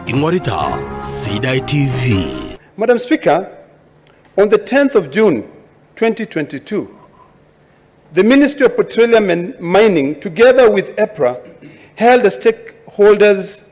Ingwarita, Sidai TV. Madam Speaker, on the 10th of June 2022, the Ministry of Petroleum and Mining, together with EPRA, held a stakeholders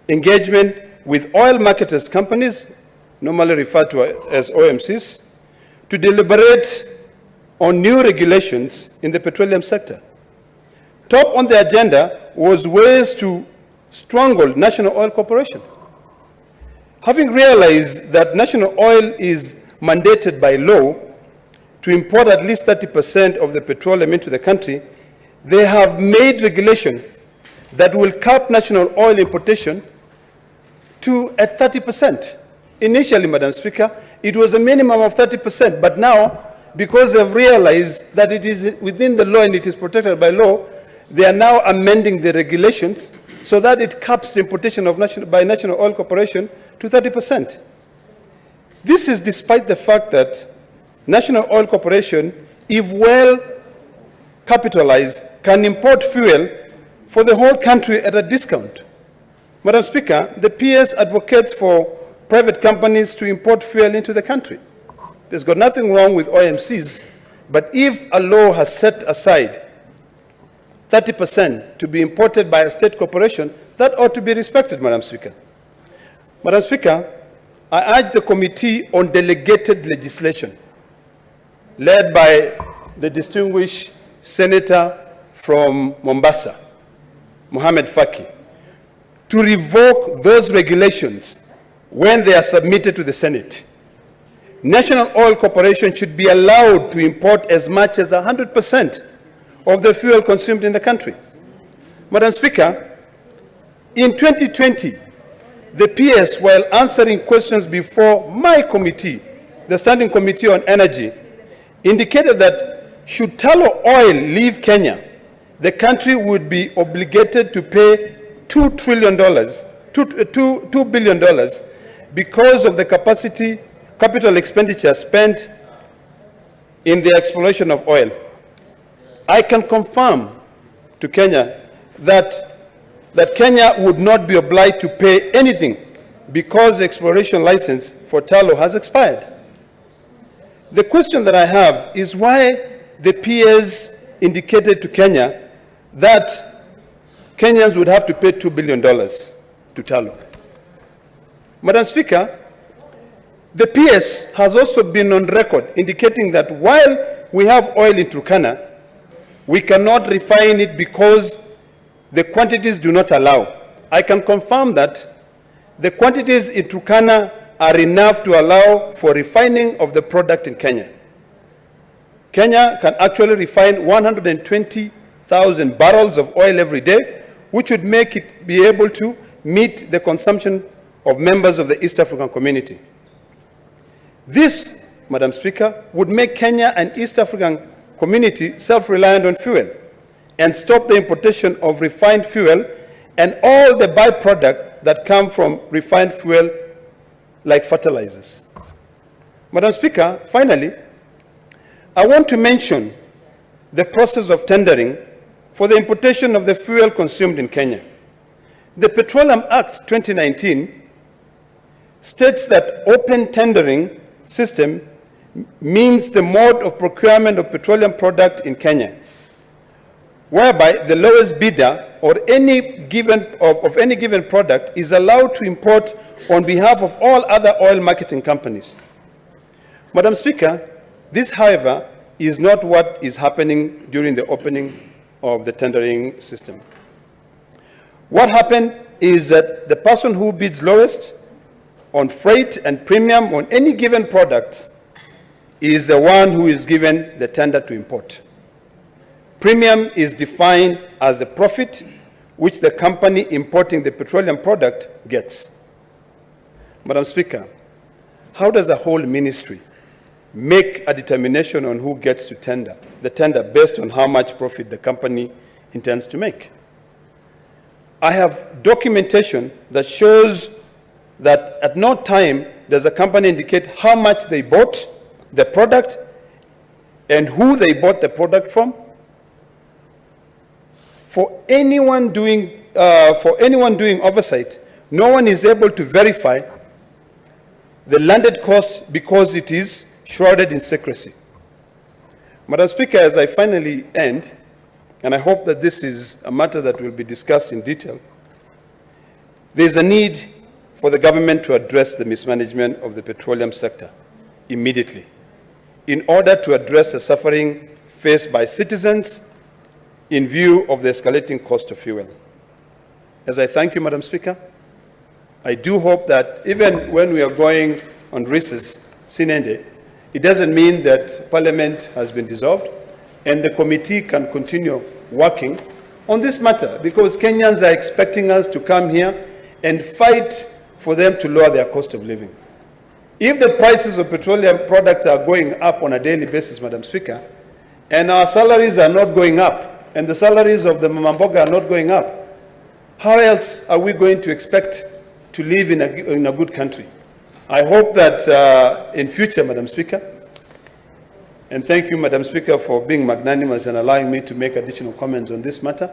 engagement with oil marketers companies, normally referred to as OMCs, to deliberate on new regulations in the petroleum sector. Top on the agenda was ways to strangle National Oil Corporation. Having realized that National Oil is mandated by law to import at least 30% of the petroleum into the country, they have made regulation that will cap National Oil importation to at 30%. Initially, Madam Speaker, it was a minimum of 30%, but now, because they've realized that it is within the law and it is protected by law, they are now amending the regulations so that it caps importation of by National Oil Corporation to 30%. This is despite the fact that National Oil Corporation, if well capitalized, can import fuel for the whole country at a discount. Madam Speaker, the PS advocates for private companies to import fuel into the country. There's got nothing wrong with OMCs, but if a law has set aside 30% to be imported by a state corporation, that ought to be respected, Madam Speaker. Madam Speaker, I urge the Committee on Delegated Legislation, led by the distinguished Senator from Mombasa, Mohamed Faki, to revoke those regulations when they are submitted to the Senate. National Oil Corporation should be allowed to import as much as 100% of the fuel consumed in the country. Madam Speaker, in 2020, the PS, while answering questions before my committee, the Standing Committee on Energy, indicated that should tallow oil leave Kenya, the country would be obligated to pay $2 billion because of the capital expenditure spent in the exploration of oil. I can confirm to Kenya that Kenya would not be obliged to pay anything because the exploration license for tallow has expired. The question that I have is why the PS indicated to Kenya that Kenyans would have to pay $2 billion to tallow. Madam Speaker, the PS has also been on record indicating that while we have oil in Turkana, we cannot refine it because the quantities do not allow. I can confirm that the quantities in Turkana are enough to allow for refining of the product in Kenya. Kenya can actually refine 120,000 barrels of oil every day, which would make it be able to meet the consumption of members of the East African community. This, Madam Speaker, would make Kenya and East African community self-reliant on fuel and stop the importation of refined fuel and all the byproducts that come from refined fuel like fertilizers. Madam Speaker, finally, I want to mention the process of tendering for the importation of the fuel consumed in Kenya. The Petroleum Act 2019 states that open tendering system means the mode of procurement of petroleum product in Kenya, whereby the lowest bidder or any given product is allowed to import on behalf of all other oil marketing companies. Madam Speaker, this, however, is not what is happening during the opening of the tendering system. What happened is that the person who bids lowest on freight and premium on any given product is the one who is given the tender to import. Premium is defined as the profit which the company importing the petroleum product gets. Madam Speaker, how does the whole ministry make a determination on who gets to the tender based on how much profit the company intends to make? I have documentation that shows that at no time does a company indicate how much they bought the product and who they bought the product from. For anyone doing oversight, no one is able to verify the landed cost because it is shrouded in secrecy. Madam Speaker, as I finally end, and I hope that this is a matter that will be discussed in detail, there is a need for the government to address the mismanagement of the petroleum sector immediately in order to address the suffering faced by citizens in view of the escalating cost of fuel. As I thank you, Madam Speaker, I do hope that even when we are going on recess, sine die, it doesn't mean that Parliament has been dissolved and the committee can continue working on this matter, because Kenyans are expecting us to come here and fight for them to lower their cost of living. If the prices of petroleum products are going up on a daily basis, Madam Speaker, and our salaries are not going up, and the salaries of the Mamamboga are not going up, how else are we going to expect to live in a good country? I hope that in future, Madam Speaker, and thank you, Madam Speaker, for being magnanimous and allowing me to make additional comments on this matter,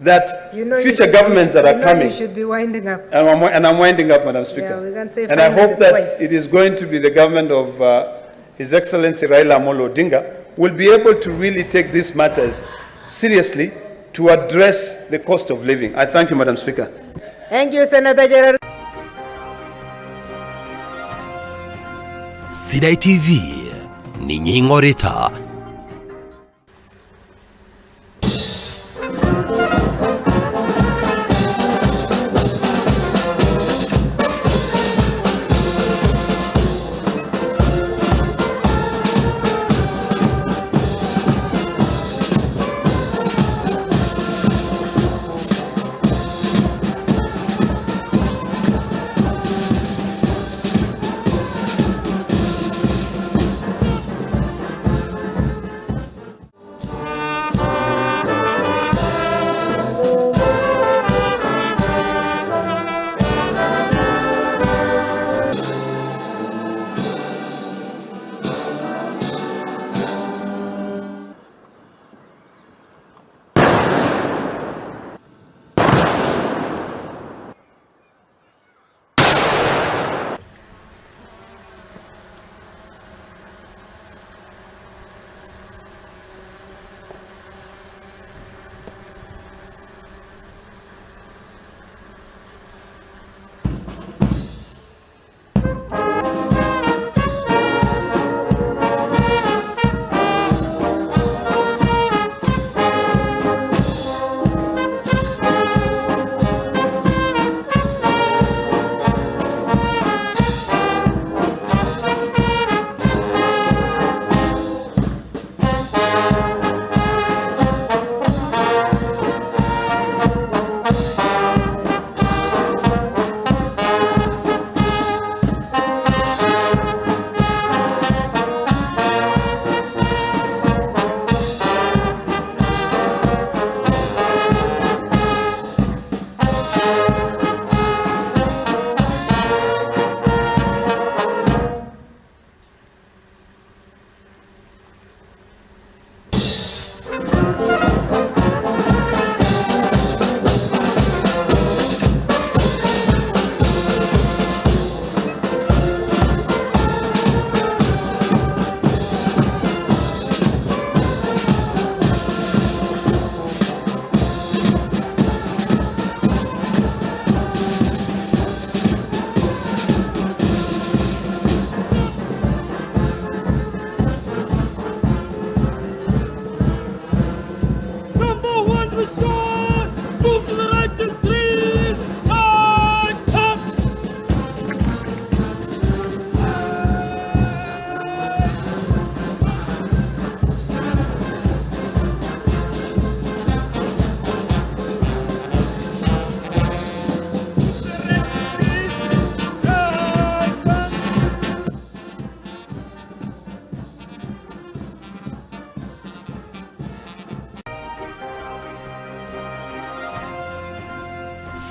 that future governments that are coming, you should be winding up. And I'm winding up, Madam Speaker. Yeah, we can say and I hope that twice. it is going to be the government of His Excellency Raila Amolo Odinga will be able to really take these matters seriously to address the cost of living. I thank you, Madam Speaker. Thank you, Senator General. Sidai TV ni nyingorita.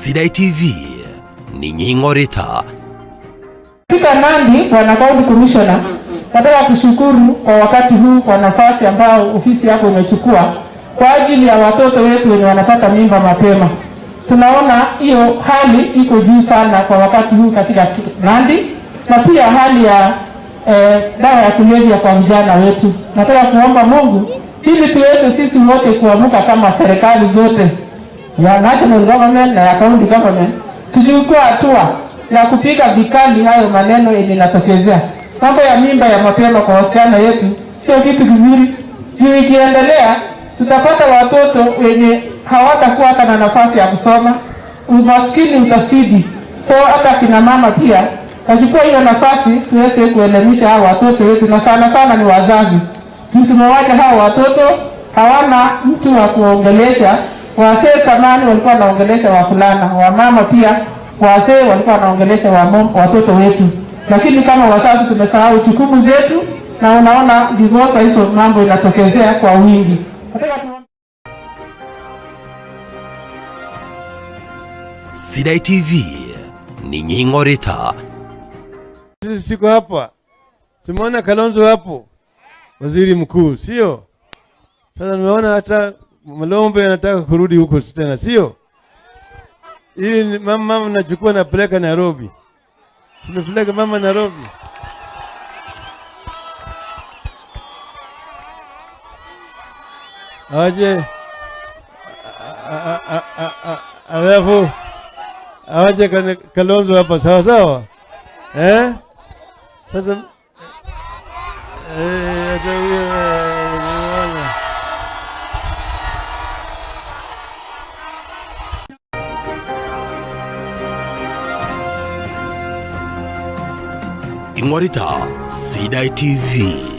Sidai TV ni nyingorita. Katika Nandi, Bwana County Commissioner, nataka kushukuru kwa wakati huu kwa nafasi ambao ofisi yako imechukua kwa ajili ya watoto wetu wenye wanapata mimba mapema. tunaona hiyo hali iko juu sana kwa wakati huu katika Nandi, na pia hali ya dawa ya kulevya kwa vijana wetu. Nataka kuomba Mungu ili tuweze sisi wote kuamuka kama serikali zote ya national government na ya county government, tuchukue hatua na kupiga vikali hayo maneno yenye yanatokezea. Mambo ya mimba ya mapema kwa wasichana yetu sio kitu kizuri. Ikiendelea tutapata watoto wenye hawatakuwa hata na nafasi ya kusoma, umaskini utasidi. So hata kina mama pia wachukua hiyo nafasi tuweze kuelimisha hao watoto wetu, na sana ni wazazi. Tumewacha hao watoto hawana mtu wa kuongelesha. Wazee zamani walikuwa wanaongelesha wavulana, wamama pia wazee walikuwa wanaongelesha watoto wetu, lakini kama wazazi tumesahau jukumu zetu, na unaona divorce hizo mambo inatokezea kwa wingi. Sidai TV ni nying'orita. Siko hapa, simuona Kalonzo hapo, waziri mkuu, sio? Sasa nimeona hata Malombe anataka kurudi huko tena, sio? Hii mama nachukua napeleka Nairobi. Simepeleka mama Nairobi. Aje alafu aje Kalonzo hapa, sawa sawa. Sasa Ing'orita Sidai TV.